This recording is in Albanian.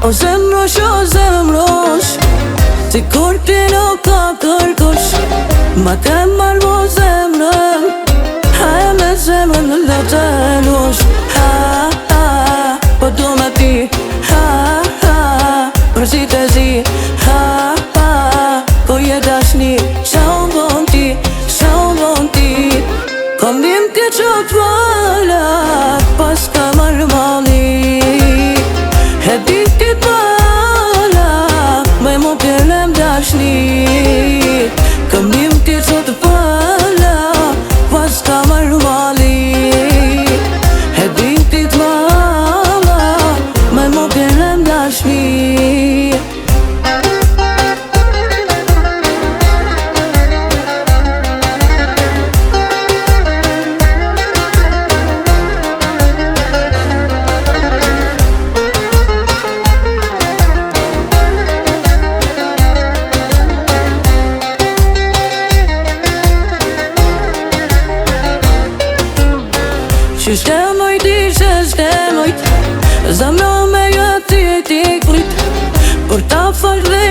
O zemrosh si kur ti nuk ka kërkush ma te marrë mo zemrën haja me zemrën në lotë nush po du me ti për si të zi ko je dashni qa unë bon ti kom dim ti qot valat pas ka marrë mali e di ti t'vala me mu pjelem dashni kom dim ti qot vala pas ka marrë mali e di ti t'vala me mu pjelem dashni Qyshte mojt ishe shte mojt Zamro me jo ti kujt Për ta falë